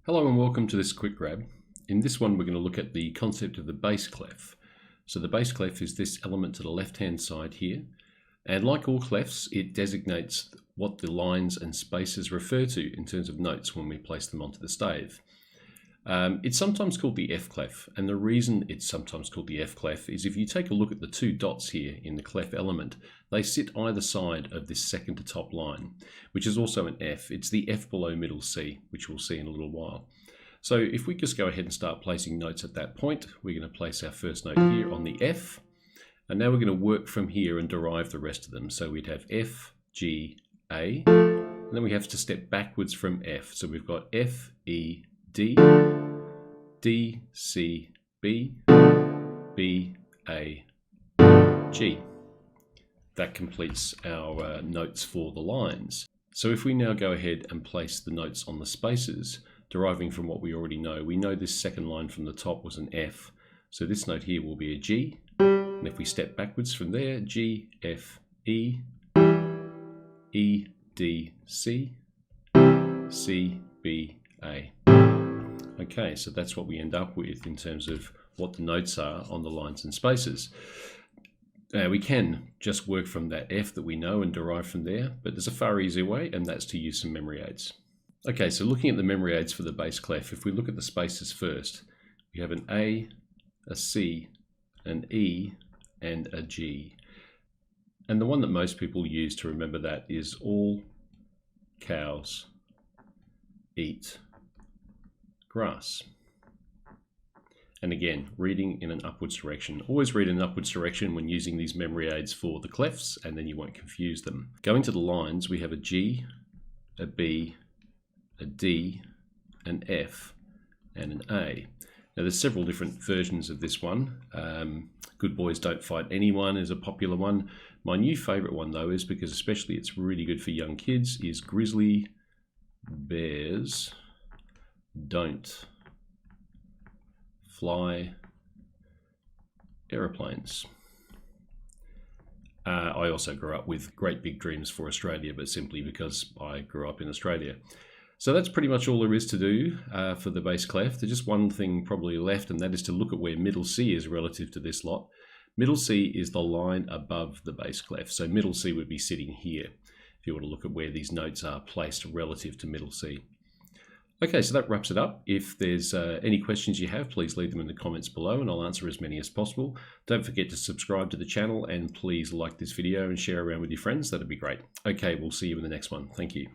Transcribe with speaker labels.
Speaker 1: Hello and welcome to this quick grab. In this one we're going to look at the concept of the bass clef. So the bass clef is this element to the left hand side here, and like all clefs it designates what the lines and spaces refer to in terms of notes when we place them onto the stave. It's sometimes called the F clef, and the reason it's sometimes called the F clef is if you take a look at the two dots here in the clef element, they sit either side of this second to top line, which is also an F. It's the F below middle C, which we'll see in a little while. So if we just go ahead and start placing notes at that point, we're going to place our first note here on the F, and now we're going to work from here and derive the rest of them. So we'd have F, G, A, and then we have to step backwards from F. So we've got F, E, D, D, C, B, B, A, G. That completes our notes for the lines. So if we now go ahead and place the notes on the spaces, deriving from what we already know, we know this second line from the top was an F. So this note here will be a G. And if we step backwards from there, G, F, E, E, D, C, C, B, A. Okay, so that's what we end up with in terms of what the notes are on the lines and spaces. We can just work from that F that we know and derive from there, but there's a far easier way, and that's to use some memory aids. Okay, so looking at the memory aids for the bass clef, if we look at the spaces first, we have an A, a C, an E, and a G. And the one that most people use to remember that is all cows eat grass. And again, reading in an upwards direction. Always read in an upwards direction when using these memory aids for the clefs, and then you won't confuse them. Going to the lines, we have a G, a B, a D, an F, and an A. Now there's several different versions of this one. Good Boys Don't Fight Anyone is a popular one. My new favorite one though is, because especially it's really good for young kids, is Grizzly Bears Don't Fly Aeroplanes. I also grew up with Great Big Dreams for Australia, but simply because I grew up in Australia. So that's pretty much all there is to do for the bass clef. There's just one thing probably left, and that is to look at where middle C is relative to this lot. Middle C is the line above the bass clef, so middle C would be sitting here if you want to look at where these notes are placed relative to middle C. Okay, so that wraps it up. If there's any questions you have, please leave them in the comments below and I'll answer as many as possible. Don't forget to subscribe to the channel, and please like this video and share around with your friends. That'd be great. Okay, we'll see you in the next one. Thank you.